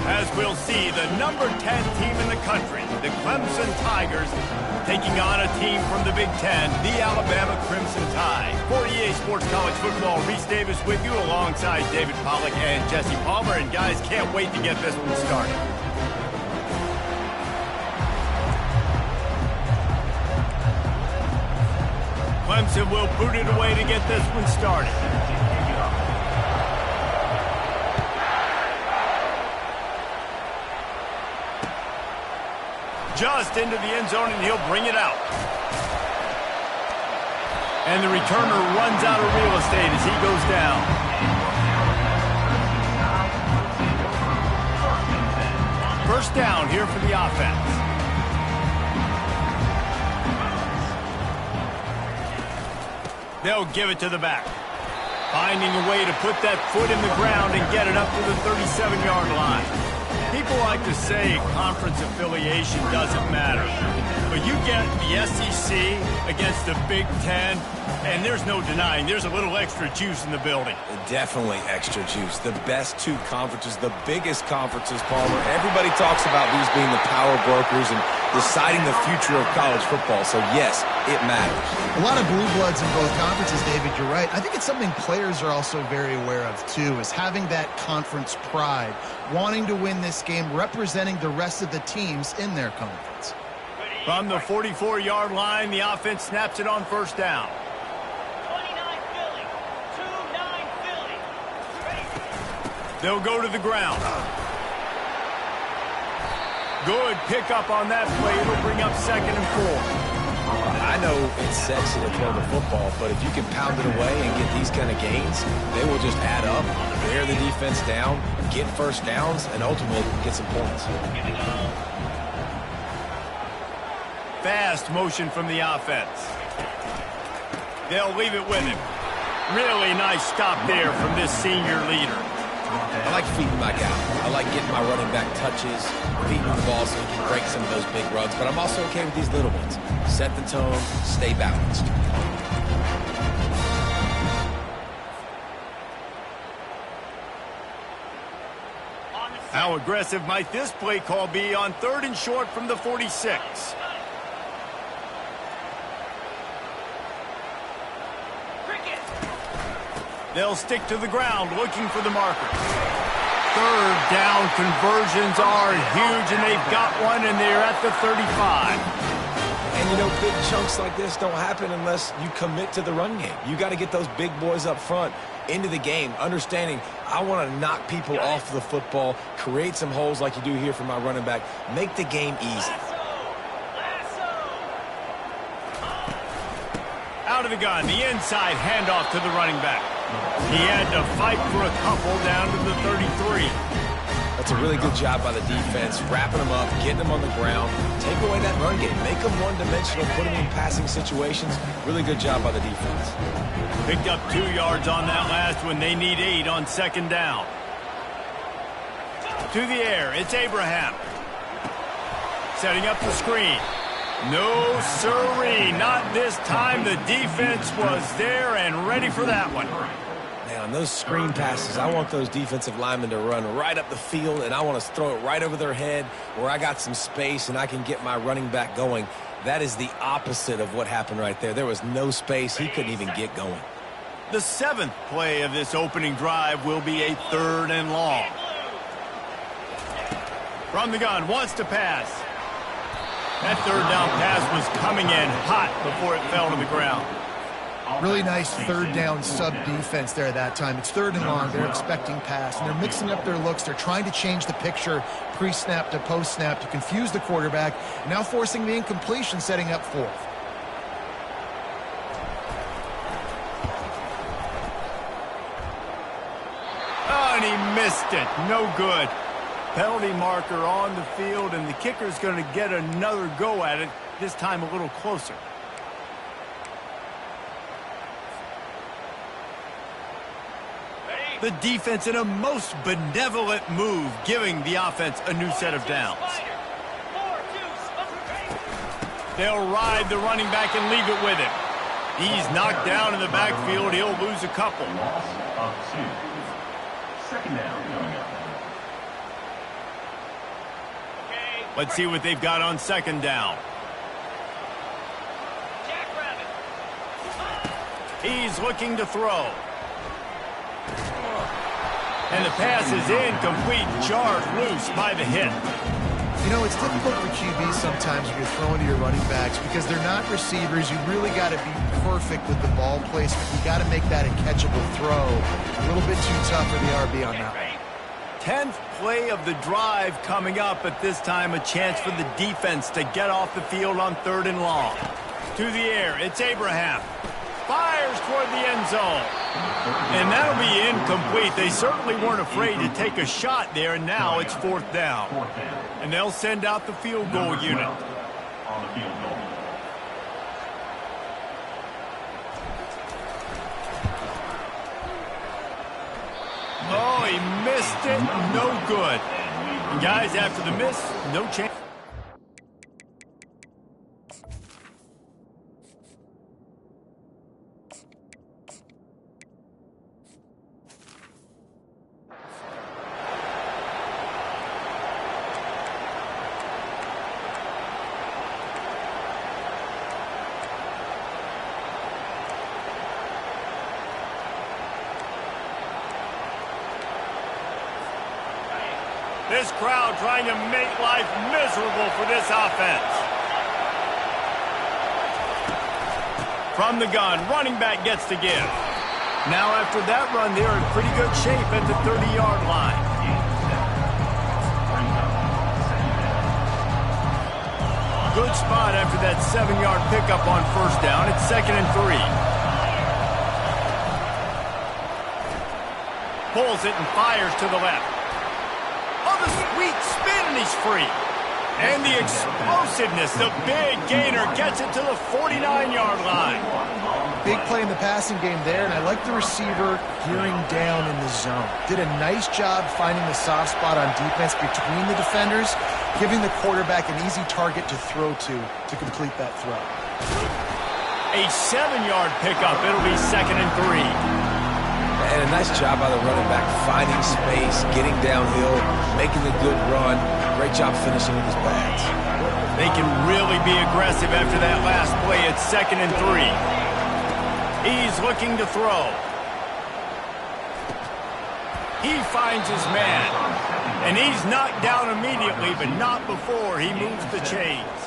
As we'll see, the number 10 team in the country, the Clemson Tigers, taking on a team from the Big Ten, the Alabama Crimson Tide. For EA Sports College Football, Reese Davis with you alongside David Pollack and Jesse Palmer. And guys, can't wait to get this one started. Clemson will boot it away to get this one started. Just into the end zone, and he'll bring it out. And the returner runs out of real estate as he goes down. First down here for the offense. They'll give it to the back. Finding a way to put that foot in the ground and get it up to the 37-yard line. People like to say conference affiliation doesn't matter. But you get the SEC against the Big Ten, and there's no denying there's a little extra juice in the building. Definitely extra juice. The best two conferences, the biggest conferences, Palmer. Everybody talks about these being the power brokers and deciding the future of college football. So, yes, it matters. A lot of blue bloods in both conferences, David. You're right. I think it's something players are also very aware of, too, is having that conference pride, wanting to win this game, representing the rest of the teams in their conference. From the 44-yard line, the offense snaps it on first down. 29 Philly. 2-9 Philly. They'll go to the ground. Good pickup on that play. It'll bring up 2nd and 4. I know it's sexy to throw the football, but if you can pound it away and get these kind of gains, they will just add up, wear the defense down, get first downs, and ultimately get some points. Fast motion from the offense. They'll leave it with him. Really nice stop there from this senior leader. I like feeding my guy. I like getting my running back touches, feeding the ball so he can break some of those big runs, but I'm also okay with these little ones. Set the tone, stay balanced. How aggressive might this play call be on 3rd and short from the 46? They'll stick to the ground looking for the marker. 3rd down conversions are huge, and they've got one, and they're at the 35. And, you know, big chunks like this don't happen unless you commit to the run game. You got to get those big boys up front into the game, understanding I want to knock people off the football, create some holes like you do here for my running back, make the game easy. Out of the gun, the inside handoff to the running back. He had to fight for a couple down to the 33. That's a really good job by the defense, wrapping them up, getting them on the ground, take away that run game, make them one-dimensional, put them in passing situations. Really good job by the defense. Picked up 2 yards on that last one. They need 8 on 2nd down. To the air, it's Abraham. Setting up the screen. No, sirree, not this time. The defense was there and ready for that one. Now, on those screen passes, I want those defensive linemen to run right up the field, and I want to throw it right over their head where I got some space and I can get my running back going. That is the opposite of what happened right there. There was no space. He couldn't even get going. The 7th play of this opening drive will be a 3rd and long. From the gun, wants to pass. That 3rd down pass was coming in hot before it fell to the ground. Really nice 3rd down sub-defense there that time. It's 3rd and long. They're expecting pass, and they're mixing up their looks. They're trying to change the picture pre-snap to post-snap to confuse the quarterback, now forcing the incompletion, setting up 4th. Oh, and he missed it. No good. Penalty marker on the field, and the kicker's going to get another go at it, this time a little closer. The defense in a most benevolent move, giving the offense a new set of downs. They'll ride the running back and leave it with him. He's knocked down in the backfield. He'll lose a couple. Loss of 2. 2nd down coming up. Let's see what they've got on second down. Jackrabbit. He's looking to throw. And the pass is incomplete, jarred loose by the hit. You know, it's difficult for QBs sometimes when you're throwing to your running backs because they're not receivers. You really got to be perfect with the ball placement. You got to make that a catchable throw. A little bit too tough for the RB on that one. 10th play of the drive coming up, but this time a chance for the defense to get off the field on 3rd and long. To the air, it's Abraham. Fires toward the end zone. And that'll be incomplete. They certainly weren't afraid to take a shot there, and now it's 4th down. And they'll send out the field goal unit. Oh, he missed it. No good. And guys, after the miss, no chance. This crowd trying to make life miserable for this offense. From the gun, running back gets to give. Now after that run, they're in pretty good shape at the 30-yard line. Good spot after that 7-yard pickup on 1st down. It's 2nd and 3. Pulls it and fires to the left. Oh, the sweet spin, and he's free. And the explosiveness, the big gainer gets it to the 49-yard line. Big play in the passing game there, and I like the receiver gearing down in the zone. Did a nice job finding the soft spot on defense between the defenders, giving the quarterback an easy target to throw to complete that throw. A 7-yard pickup. It'll be 2nd and 3. And a nice job by the running back, finding space, getting downhill, making a good run. Great job finishing with his pads. They can really be aggressive after that last play. It's 2nd and 3. He's looking to throw. He finds his man. And he's knocked down immediately, but not before he moves the chains.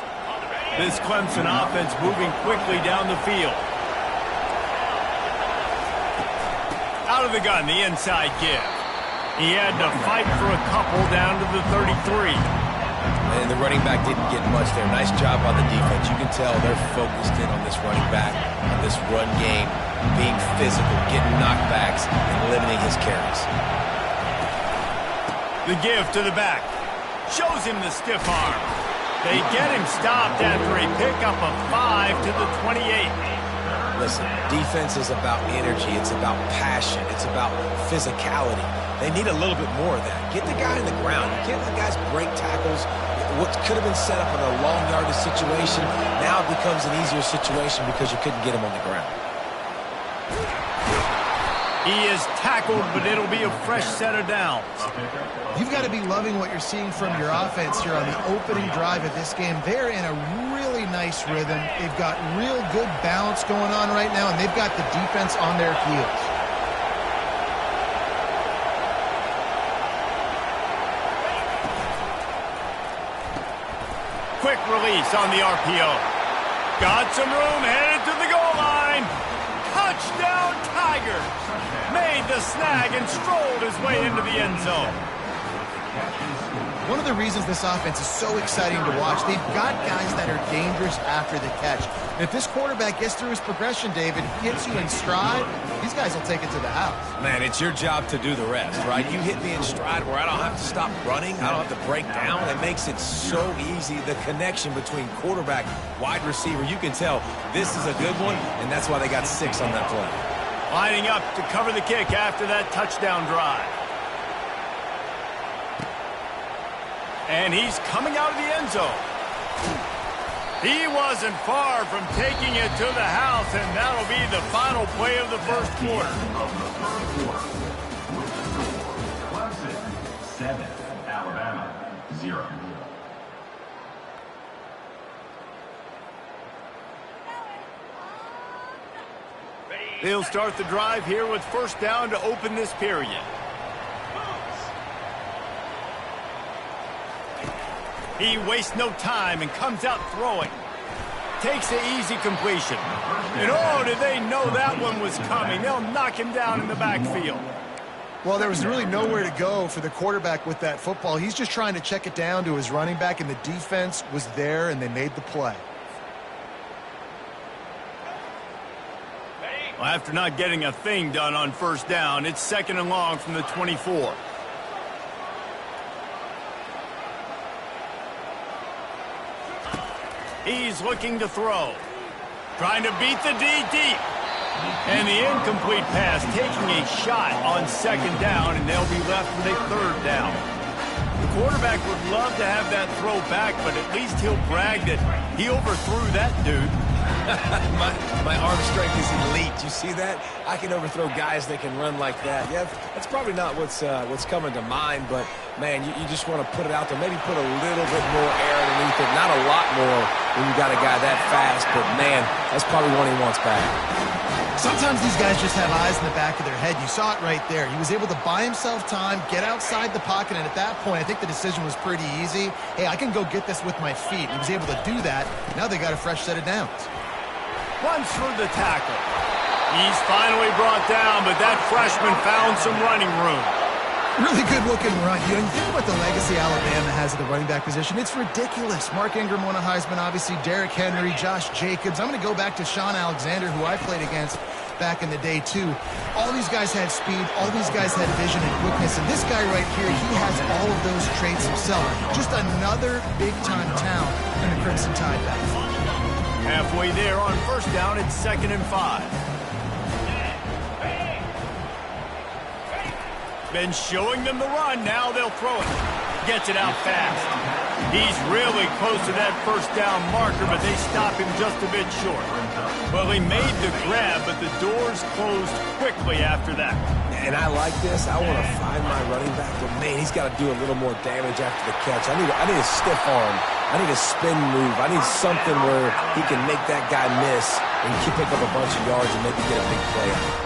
This Clemson offense moving quickly down the field. Out of the gun, the inside give. He had to fight for a couple down to the 33. And the running back didn't get much there. Nice job on the defense. You can tell they're focused in on this running back, on this run game, being physical, getting knockbacks, and limiting his carries. The give to the back. Shows him the stiff arm. They get him stopped after a pickup of 5 to the 28. Listen, defense is about energy. It's about passion. It's about physicality. They need a little bit more of that. Get the guy in the ground. You can't let guys break tackles. What could have been set up in a long yardage situation now becomes an easier situation because you couldn't get him on the ground. He is tackled, but it'll be a fresh set of downs. You've got to be loving what you're seeing from your offense here on the opening drive of this game. They're in a really nice rhythm. They've got real good balance going on right now, and they've got the defense on their heels. Quick release on the RPO. Got some room, headed to the goal line. Touchdown, Tigers. Made the snag and strolled his way into the end zone. One of the reasons this offense is so exciting to watch, they've got guys that are dangerous after the catch. And if this quarterback gets through his progression, David, hits you in stride, these guys will take it to the house. Man, it's your job to do the rest, right? You hit me in stride where I don't have to stop running. I don't have to break down. It makes it so easy. The connection between quarterback, wide receiver, you can tell this is a good one, and that's why they got 6 on that play. Lining up to cover the kick after that touchdown drive. And he's coming out of the end zone. He wasn't far from taking it to the house, and that'll be the final play of the first quarter. Clemson 7, Alabama 0. They'll start the drive here with first down to open this period. He wastes no time and comes out throwing. Takes the easy completion. And oh, did they know that one was coming. They'll knock him down in the backfield. Well, there was really nowhere to go for the quarterback with that football. He's just trying to check it down to his running back, and the defense was there, and they made the play. Well, after not getting a thing done on first down, it's 2nd and long from the 24. He's looking to throw. Trying to beat the D deep. And the incomplete pass taking a shot on 2nd down, and they'll be left with a 3rd down. The quarterback would love to have that throw back, but at least he'll brag that he overthrew that dude. my arm strength is elite. You see that? I can overthrow guys that can run like that. Yeah, that's probably not what's coming to mind, but, man, you just want to put it out there. Maybe put a little bit more air underneath it. Not a lot more when you got a guy that fast, but, man, that's probably one he wants back. Sometimes these guys just have eyes in the back of their head. You saw it right there. He was able to buy himself time, get outside the pocket, and at that point, I think the decision was pretty easy. Hey, I can go get this with my feet. He was able to do that. Now they got a fresh set of downs. Runs for the tackle. He's finally brought down, but that freshman found some running room. Really good-looking run. You think about the legacy Alabama has at the running back position. It's ridiculous. Mark Ingram won a Heisman, obviously. Derrick Henry, Josh Jacobs. I'm going to go back to Sean Alexander, who I played against back in the day, too. All these guys had speed. All these guys had vision and quickness. And this guy right here, he has all of those traits himself. Just another big-time talent in the Crimson Tide backfield. Halfway there on first down, it's 2nd and 5. Been showing them the run, now they'll throw it. Gets it out fast. He's really close to that first down marker, but they stop him just a bit short. Well, he made the grab, but the doors closed quickly after that. And I like this. I want to find my running back, but, man, he's got to do a little more damage after the catch. I need a stiff arm. I need a spin move. I need something where he can make that guy miss and he can pick up a bunch of yards and maybe get a big play out of it.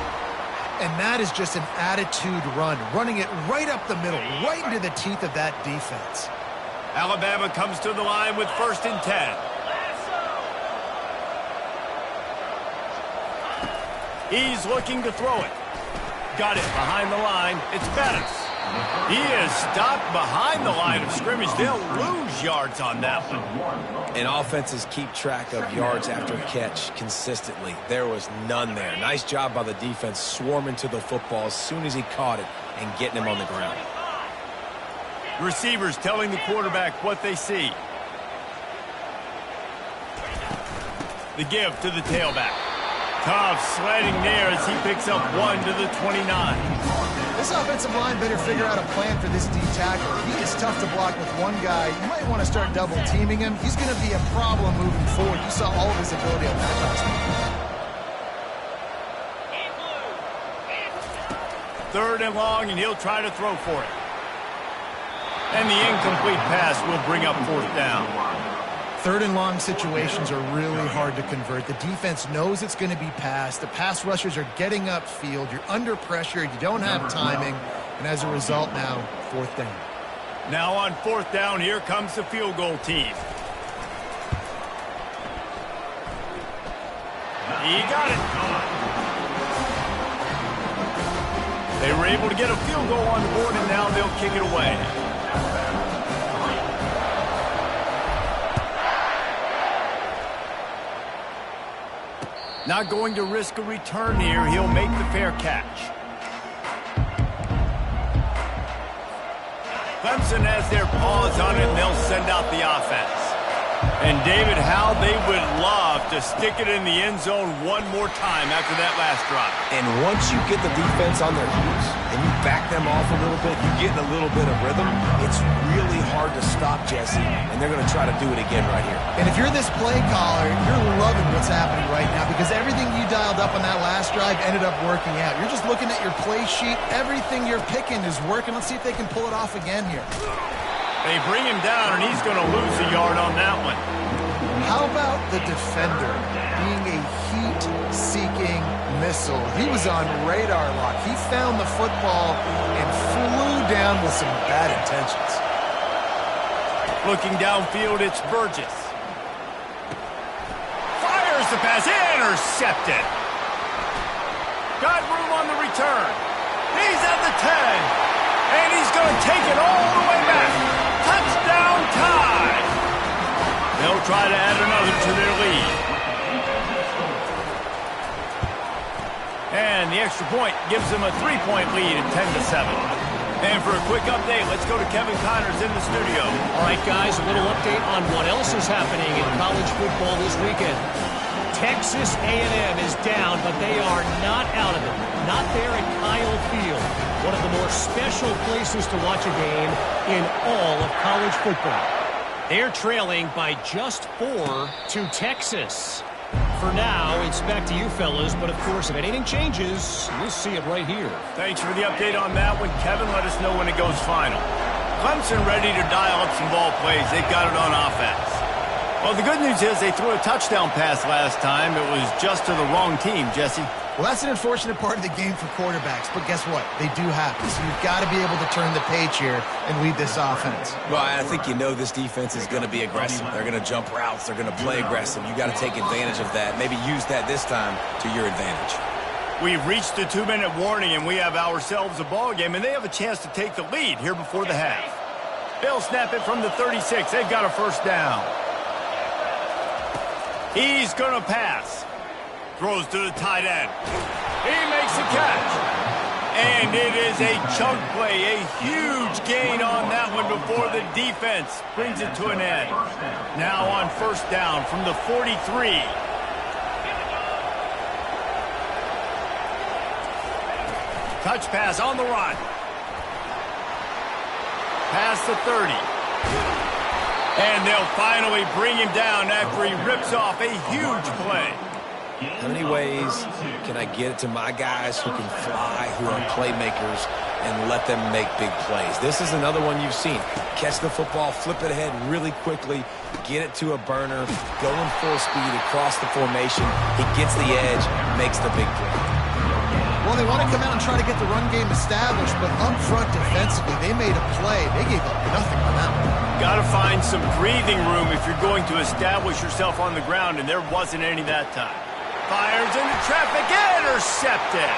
And that is just an attitude run, running it right up the middle, right into the teeth of that defense. Alabama comes to the line with 1st and 10. He's looking to throw it. Got it behind the line. It's Bettis. He is stopped behind the line of scrimmage. They'll lose yards on that one. And offenses keep track of yards after catch consistently. There was none there. Nice job by the defense swarming to the football as soon as he caught it and getting him on the ground. Receivers telling the quarterback what they see. The give to the tailback. Tough sledding there as he picks up 1 to the 29. This offensive line better figure out a plan for this D tackle. He is tough to block with one guy. You might want to start double teaming him. He's going to be a problem moving forward. You saw all of his ability on that last one. 3rd and long, and he'll try to throw for it. And the incomplete pass will bring up 4th down. 3rd and long situations are really hard to convert. The defense knows it's going to be passed. The pass rushers are getting upfield. You're under pressure. You don't have timing. And as a result now, 4th down. Now on 4th down, here comes the field goal team. He got it. They were able to get a field goal on the board, and now they'll kick it away. Not going to risk a return here. He'll make the fair catch. Clemson has their paws on it, and they'll send out the offense. And, David, how they would love to stick it in the end zone one more time after that last drive. And once you get the defense on their heels and you back them off a little bit, you get in a little bit of rhythm, it's really hard to stop, Jesse, and they're going to try to do it again right here. And if you're this play caller, you're loving what's happening right now because everything you dialed up on that last drive ended up working out. You're just looking at your play sheet. Everything you're picking is working. Let's see if they can pull it off again here. They bring him down, and he's going to lose a yard on that one. How about the defender being a heat-seeking missile. He was on radar lock. He found the football and flew down with some bad intentions. Looking downfield, it's Burgess. Fires the pass, intercepted. Got room on the return. He's at the 10. And he's going to take it all the way back. Touchdown tie. They'll try to add another to their lead. And the extra point gives them a 3-point lead at 10-7. And for a quick update, let's go to Kevin Connors in the studio. All right, guys, a little update on what else is happening in college football this weekend. Texas A&M is down, but they are not out of it. Not there at Kyle Field, one of the more special places to watch a game in all of college football. They're trailing by just 4 to Texas. For now, it's back to you fellas, but of course, if anything changes, you'll see it right here. Thanks for the update on that one, Kevin. Let us know when it goes final. Clemson ready to dial up some ball plays. They've got it on offense. Well, the good news is they threw a touchdown pass last time. It was just to the wrong team, Jesse. Well, that's an unfortunate part of the game for quarterbacks, but guess what? They do happen, so you've got to be able to turn the page here and lead this offense. Well, I think you know this defense is going to be aggressive. They're going to jump routes. They're going to play aggressive. You got to take advantage of that. Maybe use that this time to your advantage. We've reached the 2-minute warning, and we have ourselves a ball game, and they have a chance to take the lead here before the half. They'll snap it from the 36. They've got a first down. He's going to pass. Throws to the tight end. He makes the catch. And it is a chunk play, a huge gain on that one before the defense brings it to an end. Now on first down from the 43. Touch pass on the run. Past the 30. And they'll finally bring him down after he rips off a huge play. How many ways can I get it to my guys who can fly, who are playmakers, and let them make big plays? This is another one you've seen. Catch the football, flip it ahead really quickly, get it to a burner, go in full speed across the formation. He gets the edge, makes the big play. Well, they want to come out and try to get the run game established, but up front defensively, they made a play. They gave up nothing on that one. Got to find some breathing room if you're going to establish yourself on the ground, and there wasn't any that time. Fires into traffic, intercepted.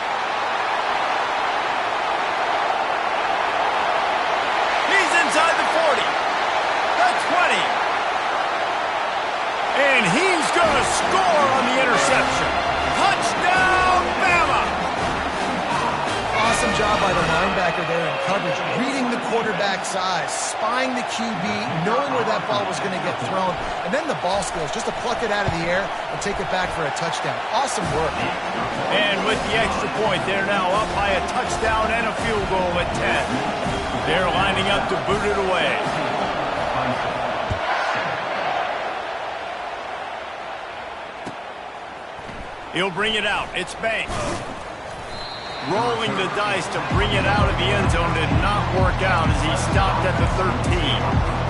He's inside the 40, the 20. And he's going to score on the interception. Touchdown, Bama! Awesome job by the linebacker there in coverage, reading the quarterback's eyes, spying the QB, knowing where that ball was going to get thrown, and then the ball skills, just to pluck it out of the air and take it back for a touchdown. Awesome work. And with the extra point, they're now up by a touchdown and a field goal at 10. They're lining up to boot it away. He'll bring it out. It's Banks. Rolling the dice to bring it out of the end zone did not work out as he stopped at the 13.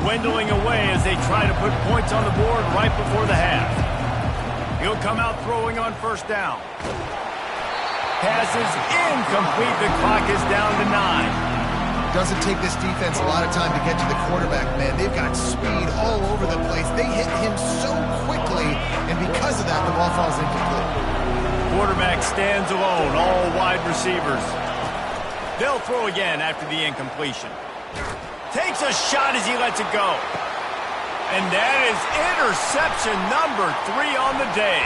Dwindling away as they try to put points on the board right before the half. He'll come out throwing on first down. Pass is incomplete. The clock is down to 9. Doesn't take this defense a lot of time to get to the quarterback, man. They've got speed all over the place. They hit him so quickly, and because of that, the ball falls incomplete. Quarterback stands alone, all wide receivers. They'll throw again after the incompletion. Takes a shot as he lets it go. And that is interception number 3 on the day.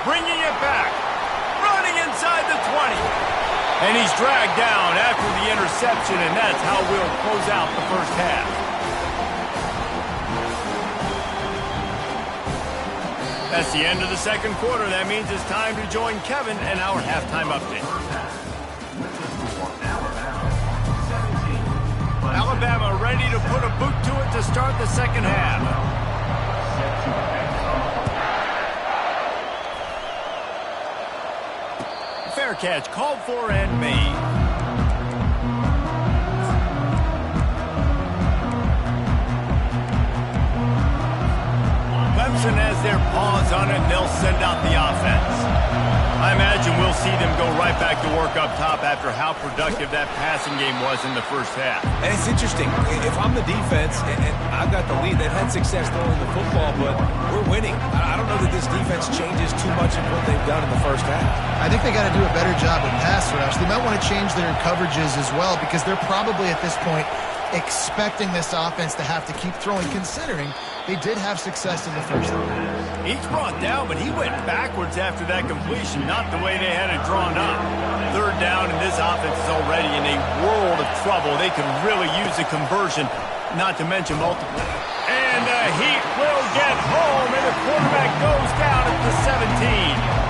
Bringing it back. Running inside the 20. And he's dragged down after the interception, and that's how we'll close out the first half. That's the end of the second quarter. That means it's time to join Kevin and our halftime update. Alabama ready to put a boot to it to start the second half. Fair catch, called for and made. Clemson has their paws on it, and they'll send out the offense. I imagine we'll see them go right back to work up top after how productive that passing game was in the first half. And it's interesting. If I'm the defense and I've got the lead, they've had success throwing the football, but we're winning. I don't know that this defense changes too much of what they've done in the first half. I think they got to do a better job with pass rush. They might want to change their coverages as well because they're probably at this point expecting this offense to have to keep throwing, considering they did have success in the first half. Each brought down, but he went backwards after that completion, not the way they had it drawn up. Third down, and this offense is already in a world of trouble. They can really use a conversion, not to mention multiple. And the Heat will get home, and the quarterback goes down at the 17.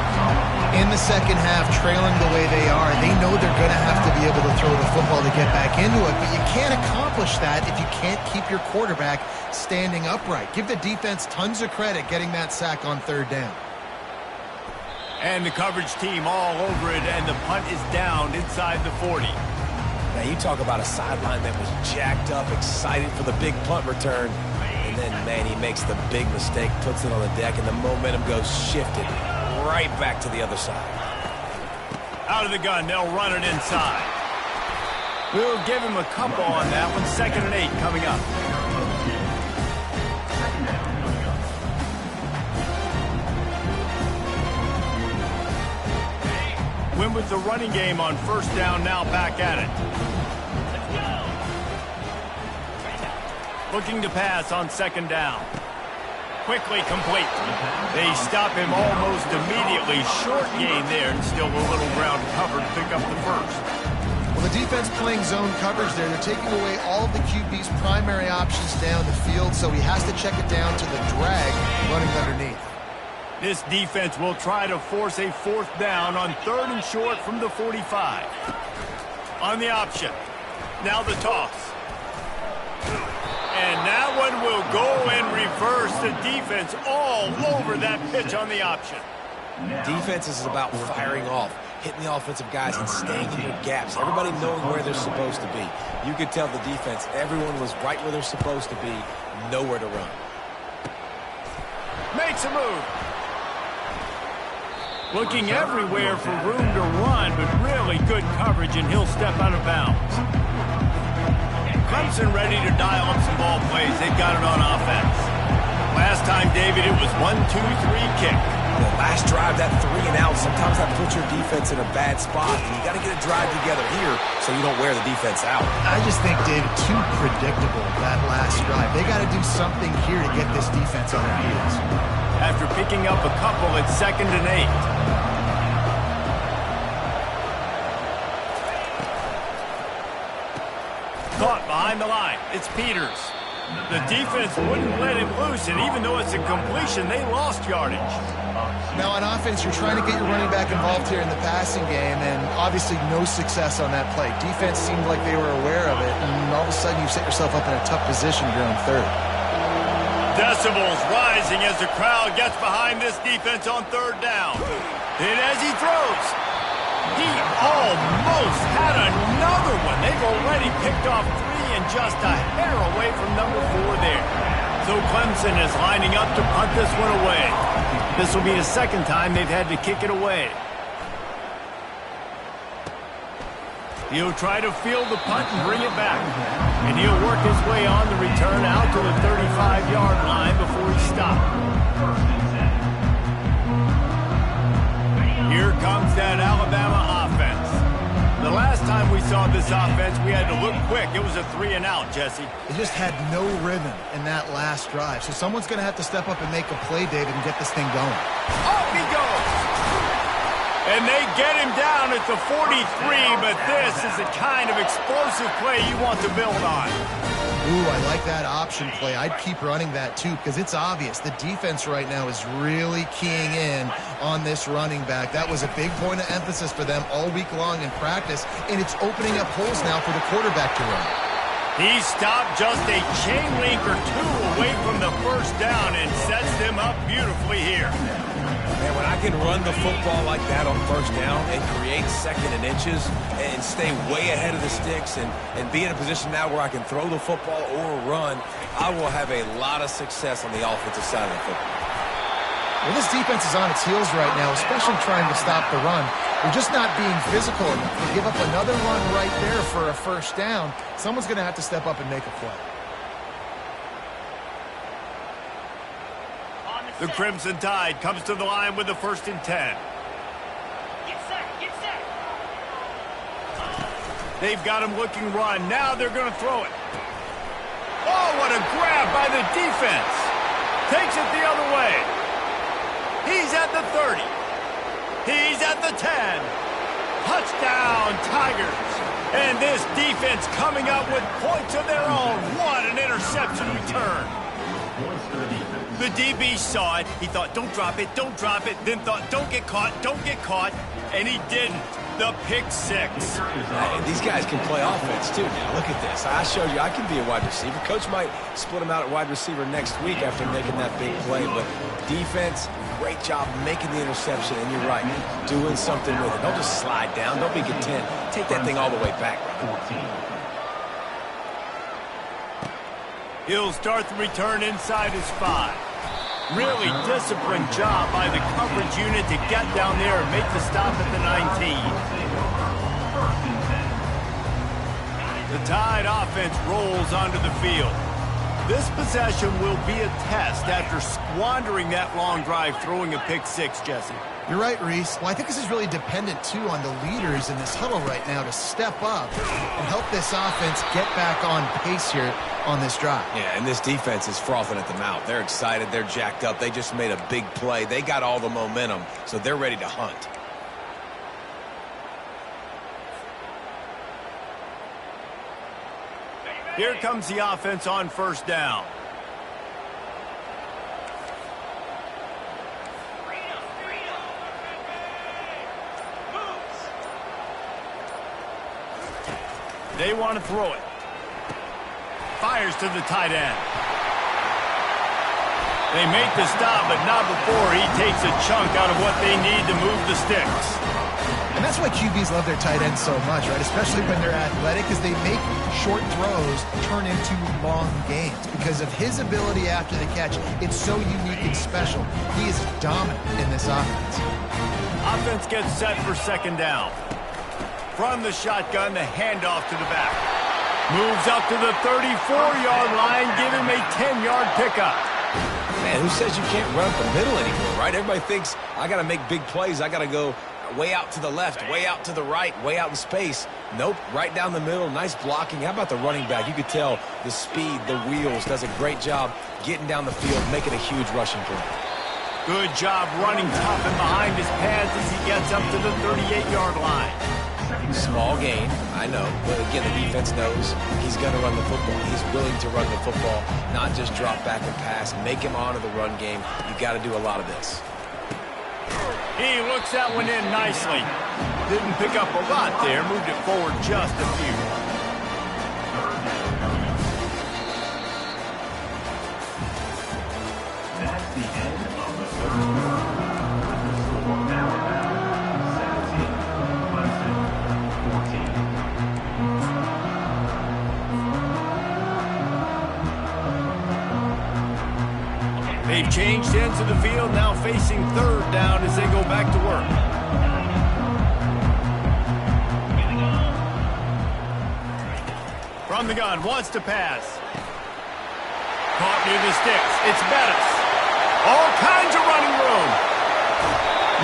In the second half, trailing the way they are, they know they're going to have to be able to throw the football to get back into it, but you can't accomplish that if you can't keep your quarterback standing upright. Give the defense tons of credit getting that sack on third down. And the coverage team all over it, and the punt is down inside the 40. Now, you talk about a sideline that was jacked up, excited for the big punt return, and then, man, he makes the big mistake, puts it on the deck, and the momentum goes shifted right back to the other side. Out of the gun, they'll run it inside. We'll give him a couple on that one. 2nd and 8 coming up. Win with the running game on first down, now back at it. Looking to pass on 2nd down. Quickly complete. They stop him almost immediately. Short gain there, and still a little ground cover to pick up the first. Well, the defense playing zone coverage there. They're taking away all of the QB's primary options down the field, so he has to check it down to the drag running underneath. This defense will try to force a 4th down on 3rd and short from the 45. On the option. Now the toss. And that one will go and reverse. The defense all over that pitch on the option. Defense is about firing off, hitting the offensive guys and staying in their gaps. Everybody knowing where they're supposed to be. You could tell the defense, everyone was right where they're supposed to be, nowhere to run. Makes a move. Looking everywhere for room to run, but really good coverage, and he'll step out of bounds. Clemson ready to dial up some ball plays. They've got it on offense. Last time, David, it was 1-2-3 kick. The last drive, that 3 and out, sometimes that puts your defense in a bad spot. And you got to get a drive together here so you don't wear the defense out. I just think, David, too predictable, that last drive. They got to do something here to get this defense on their heels. After picking up a couple at 2nd and 8. Caught behind the line. It's Peters. The defense wouldn't let him loose, and even though it's a completion, they lost yardage. Now, on offense, you're trying to get your running back involved here in the passing game, and obviously no success on that play. Defense seemed like they were aware of it, and all of a sudden you set yourself up in a tough position here on 3rd. Decibels rising as the crowd gets behind this defense on 3rd down. And as he throws, he almost had another one. They've already picked off 3 and just a hair away from number 4 there. So Clemson is lining up to punt this one away. This will be the 2nd time they've had to kick it away. He'll try to field the punt and bring it back. And he'll work his way on the return out to the 35-yard line before he stops. Here comes that Alabama offense. The last time we saw this offense, we had to look quick. It was a 3 and out, Jesse. They just had no rhythm in that last drive. So someone's going to have to step up and make a play, David, and get this thing going. Off he goes! And they get him down at the 43, but this is the kind of explosive play you want to build on. Ooh, I like that option play. I'd keep running that too because it's obvious the defense right now is really keying in on this running back. That was a big point of emphasis for them all week long in practice, and it's opening up holes now for the quarterback to run. He stopped just a chain link or 2 away from the first down and sets them up beautifully here. Man, when I can run the football like that on first down and create second and inches and stay way ahead of the sticks and be in a position now where I can throw the football or run, I will have a lot of success on the offensive side of the football. Well, this defense is on its heels right now, especially trying to stop the run. They're just not being physical enough. They give up another run right there for a first down. Someone's going to have to step up and make a play. The Crimson Tide comes to the line with the 1st and 10. Get set, get set. They've got him looking run. Now they're going to throw it. Oh, what a grab by the defense. Takes it the other way. He's at the 30. He's at the 10. Touchdown, Tigers. And this defense coming up with points of their own. What an interception return. The DB saw it. He thought, don't drop it, don't drop it. Then thought, don't get caught, don't get caught. And he didn't. The pick six. And these guys can play offense, too, now. Look at this. I showed you I can be a wide receiver. Coach might split him out at wide receiver next week after making that big play. But defense, great job making the interception. And you're right, doing something with it. Don't just slide down. Don't be content. Take that thing all the way back. He'll start the return inside his 5. Really disciplined job by the coverage unit to get down there and make the stop at the 19. The Tide offense rolls onto the field. This possession will be a test after squandering that long drive throwing a pick six, Jesse. You're right, Reese. Well, I think this is really dependent, too, on the leaders in this huddle right now to step up and help this offense get back on pace here on this drive. Yeah, and this defense is frothing at the mouth. They're excited. They're jacked up. They just made a big play. They got all the momentum, so they're ready to hunt. Here comes the offense on 1st down. They want to throw it. Fires to the tight end. They make the stop, but not before he takes a chunk out of what they need to move the sticks. And that's why QBs love their tight ends so much, right? Especially when they're athletic, because they make short throws turn into long gains. Because of his ability after the catch, it's so unique and special. He is dominant in this offense. Offense gets set for 2nd down. From the shotgun, the handoff to the back. Moves up to the 34-yard line, give him a 10-yard pickup. Man, who says you can't run up the middle anymore, right? Everybody thinks, I got to make big plays. I got to go way out to the left, way out to the right, way out in space. Nope, right down the middle, nice blocking. How about the running back? You could tell the speed, the wheels, does a great job getting down the field, making a huge rushing play. Good job running top and behind his pads as he gets up to the 38-yard line. Small gain, I know, but again, the defense knows he's going to run the football. He's willing to run the football, not just drop back and pass, make him honor the run game. You got to do a lot of this. He looks that one in nicely. Didn't pick up a lot there, moved it forward just a few. That's the end of the first. They've changed ends of the field, now facing 3rd down as they go back to work. From the gun, wants to pass. Caught near the sticks. It's Bettis. All kinds of running room.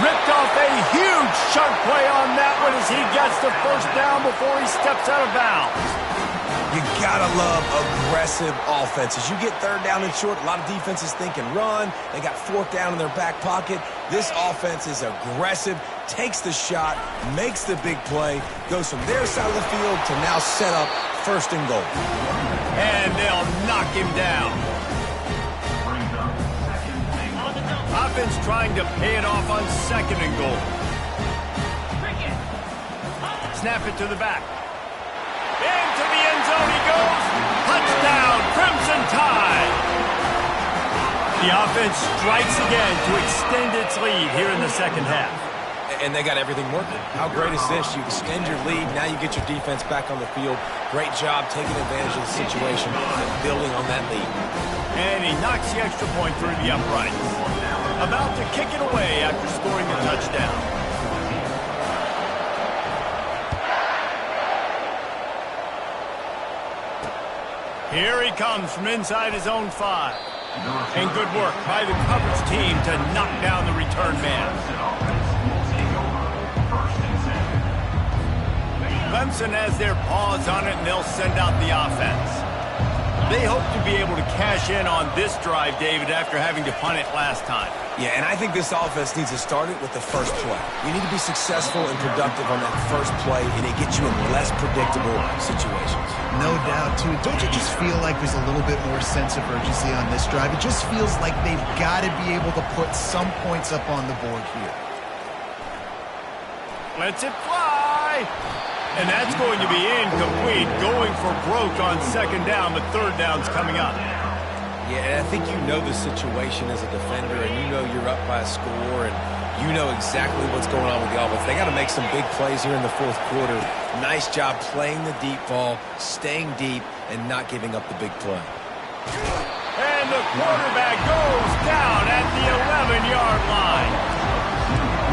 Ripped off a huge chunk play on that one as he gets the 1st down before he steps out of bounds. You gotta love aggressive offenses. You get 3rd down and short, a lot of defenses think and run. They got 4th down in their back pocket. This offense is aggressive, takes the shot, makes the big play, goes from their side of the field to now set up 1st and goal. And they'll knock him down. Offense trying to pay it off on 2nd and goal. Snap it to the back. Into the end zone he goes. Touchdown, Crimson Tide. The offense strikes again to extend its lead here in the second half. And they got everything working. How great is this? You extend your lead, now you get your defense back on the field. Great job taking advantage of the situation and building on that lead. And he knocks the extra point through the uprights. About to kick it away after scoring the touchdown. Here he comes from inside his own 5. And good work by the coverage team to knock down the return man. Clemson has their paws on it, and they'll send out the offense. They hope to be able to cash in on this drive, David, after having to punt it last time. Yeah, and I think this offense needs to start it with the first play. You need to be successful and productive on that first play, and it gets you in less predictable situations. No doubt, too. Don't you just feel like there's a little bit more sense of urgency on this drive? It just feels like they've got to be able to put some points up on the board here. Lets it fly. And that's going to be incomplete, going for broke on second down, but third down's coming up. Yeah, and I think you know the situation as a defender, and you know you're up by a score, and you know exactly what's going on with the offense. They got to make some big plays here in the fourth quarter. Nice job playing the deep ball, staying deep, and not giving up the big play. And the quarterback goes down at the 11-yard line.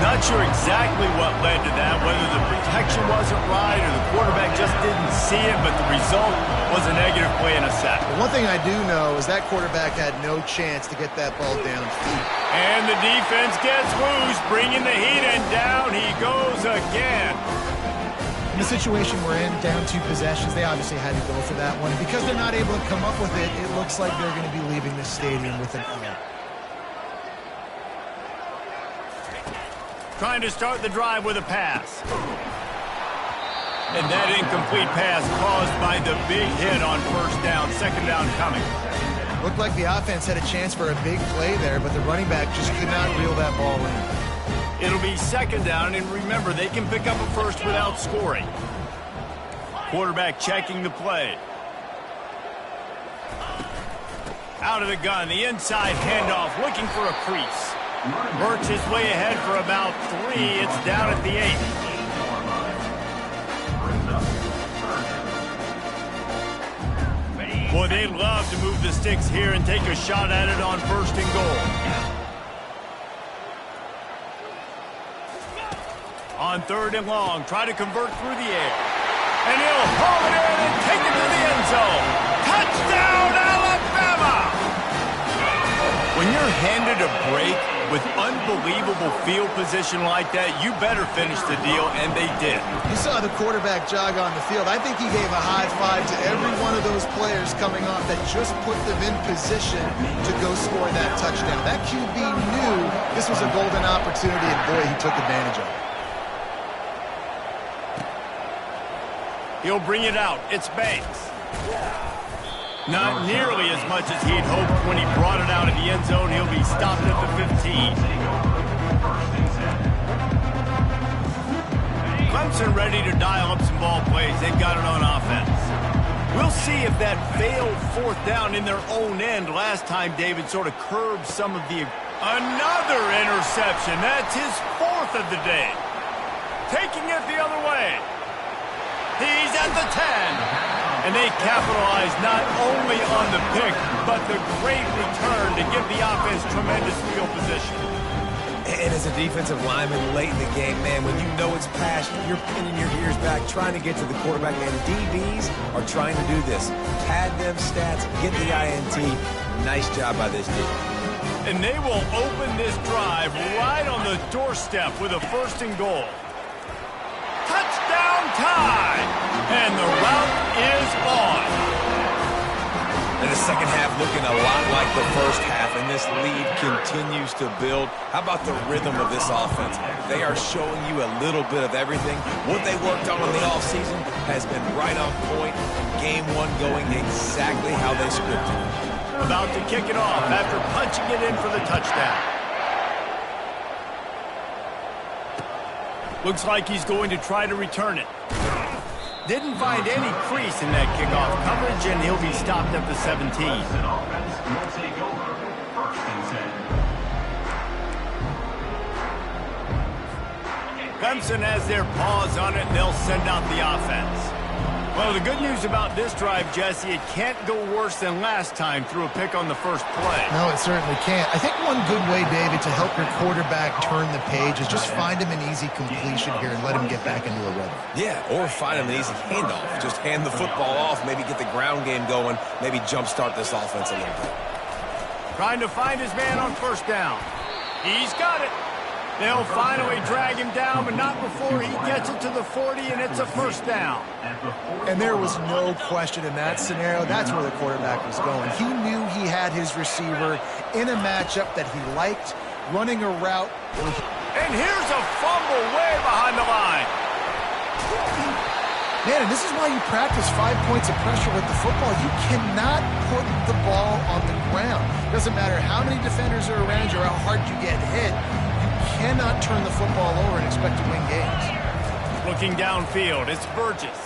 Not sure exactly what led to that, whether the protection wasn't right or the quarterback just didn't see it, but the result was a negative play and a sack. But one thing I do know is that quarterback had no chance to get that ball downfield. And the defense gets loose, bringing the heat, and down he goes again. In the situation we're in, down 2 possessions, they obviously had to go for that one. And because they're not able to come up with it, it looks like they're going to be leaving the stadium with an L. Trying to start the drive with a pass. And that incomplete pass caused by the big hit on first down, second down coming. Looked like the offense had a chance for a big play there, but the running back just could not reel that ball in. It'll be second down, and remember, they can pick up a first without scoring. Quarterback checking the play. Out of the gun, the inside handoff, looking for a crease. Works his way ahead for about 3. It's down at the 8. Boy, they'd love to move the sticks here and take a shot at it on first and goal. On third and long, try to convert through the air. And he'll haul it in and take it to the end zone. Touchdown, Alabama! When you're handed a break with unbelievable field position like that, you better finish the deal, and they did. You saw the quarterback jog on the field. I think he gave a high five to every one of those players coming off that just put them in position to go score that touchdown. That QB knew this was a golden opportunity, and boy, he took advantage of it. He'll bring it out. It's Banks. Not nearly as much as he'd hoped when he brought it out of the end zone. He'll be stopped at the 15. Clemson ready to dial up some ball plays. They've got it on offense. We'll see if that failed fourth down in their own end last time, David, sort of curbed some of the... Another interception. That's his 4th of the day. Taking it the other way. He's at the 10. And they capitalize not only on the pick, but the great return to give the offense tremendous field position. And as a defensive lineman late in the game, man, when you know it's past, you're pinning your ears back, trying to get to the quarterback, and DBs are trying to do this. Pad them stats, get the INT. Nice job by this team. And they will open this drive right on the doorstep with a first and goal. Touchdown time! And the route is on. And the second half looking a lot like the first half, and this lead continues to build. How about the rhythm of this offense? They are showing you a little bit of everything. What they worked on in the offseason has been right on point. Game 1 going exactly how they scripted it. About to kick it off after punching it in for the touchdown. Looks like he's going to try to return it. Didn't find any crease in that kickoff coverage, and he'll be stopped at the 17. Clemson has their paws on it, and they'll send out the offense. Well, the good news about this drive, Jesse, it can't go worse than last time through a pick on the first play. No, it certainly can't. I think one good way, David, to help your quarterback turn the page is just find him an easy completion here and let him get back into a rhythm. Yeah, or find him an easy handoff. Just hand the football off, maybe get the ground game going, maybe jumpstart this offense a little bit. Trying to find his man on first down. He's got it. They'll finally drag him down, but not before he gets it to the 40, and it's a first down. And there was no question in that scenario. That's where the quarterback was going. He knew he had his receiver in a matchup that he liked, running a route. And here's a fumble way behind the line. Man, and this is why you practice 5 points of pressure with the football. You cannot put the ball on the ground. Doesn't matter how many defenders are around you or how hard you get hit. You cannot turn the football over and expect to win games. Looking downfield, it's Burgess.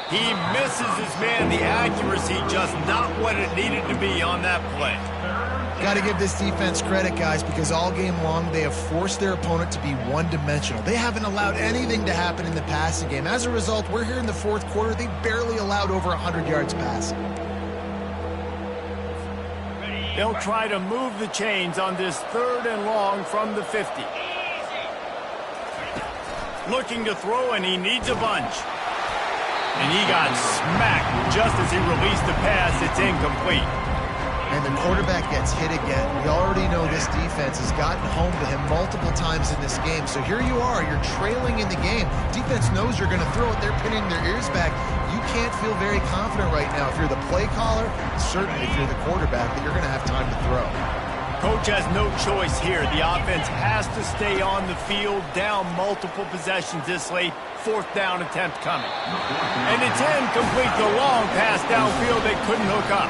He misses his man. The accuracy just not what it needed to be on that play. Got to give this defense credit, guys, because all game long they have forced their opponent to be one-dimensional. They haven't allowed anything to happen in the passing game. As a result, we're here in the fourth quarter. They barely allowed over 100 yards passing. They'll try to move the chains on this 3rd and long from the 50. Looking to throw, and he needs a bunch. And he got smacked just as he released the pass. It's incomplete. And the quarterback gets hit again. We already know this defense has gotten home to him multiple times in this game. So here you are. You're trailing in the game. Defense knows you're going to throw it. They're pinning their ears back. You can't feel very confident right now if you're the play caller, certainly if you're the quarterback, that you're going to have time to throw. Coach has no choice here. The offense has to stay on the field, down multiple possessions this late. 4th down attempt coming. And it's incomplete. The long pass downfield they couldn't hook up.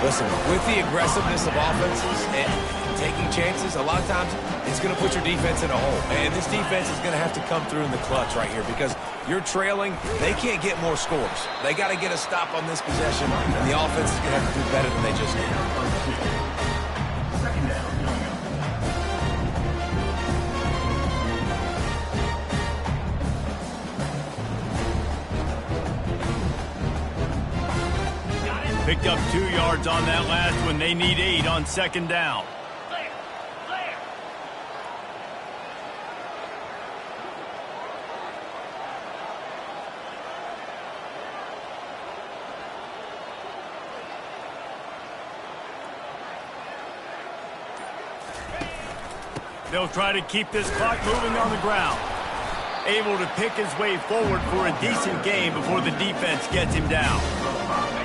Listen, with the aggressiveness of offenses and taking chances, a lot of times it's going to put your defense in a hole. And this defense is going to have to come through in the clutch right here because you're trailing. They can't get more scores. They got to get a stop on this possession, and the offense is going to have to do better than they just did. Second down. Picked up 2 yards on that last one. They need 8 on 2nd down. Clear. Clear. They'll try to keep this clock moving on the ground. Able to pick his way forward for a decent game before the defense gets him down.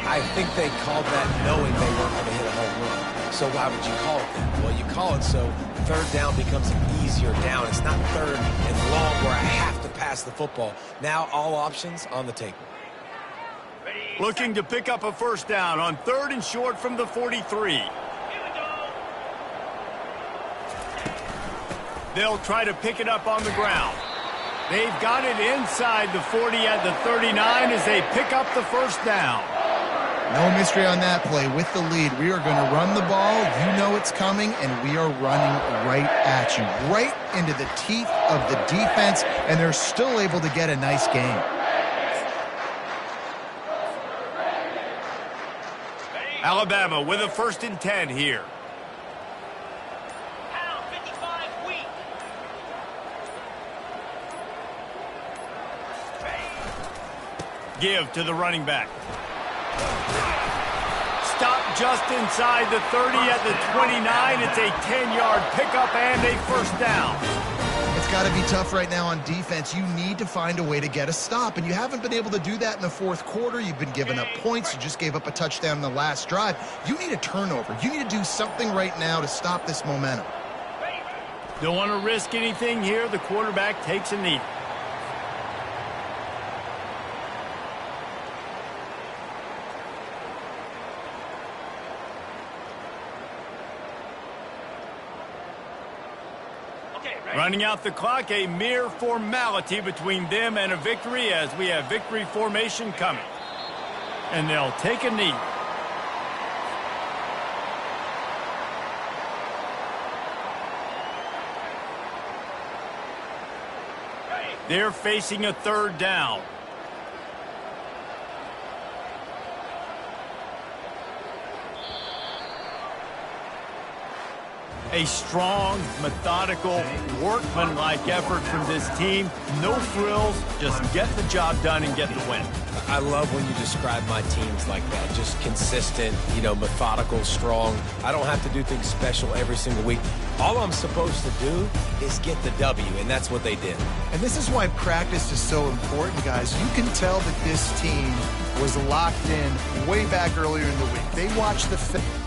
I think they called that knowing they weren't going to hit a home run. So why would you call it that? Well, you call it so 3rd down becomes an easier down. It's not 3rd and long where I have to pass the football. Now all options on the table. Looking to pick up a 1st down on 3rd and short from the 43. They'll try to pick it up on the ground. They've got it inside the 40 at the 39 as they pick up the 1st down. No mystery on that play. With the lead, we are going to run the ball. You know it's coming, and we are running right at you, right into the teeth of the defense, and they're still able to get a nice game. Alabama with a 1st and 10 here. Pound 55 weak. Give to the running back. Stop just inside the 30 at the 29. It's a 10-yard pickup and a 1st down. It's got to be tough right now on defense. You need to find a way to get a stop, and you haven't been able to do that in the 4th quarter. You've been giving up points. You just gave up a touchdown in the last drive. You need a turnover. You need to do something right now to stop this momentum. Don't want to risk anything here. The quarterback takes a knee. Running out the clock, a mere formality between them and a victory as we have victory formation coming. And they'll take a knee. They're facing a third down. A strong, methodical, workman-like effort from this team. No frills, just get the job done and get the win. I love when you describe my teams like that. Just consistent, methodical, strong. I don't have to do things special every single week. All I'm supposed to do is get the W, and that's what they did. And this is why practice is so important, guys. You can tell that this team was locked in way back earlier in the week. They watched the film.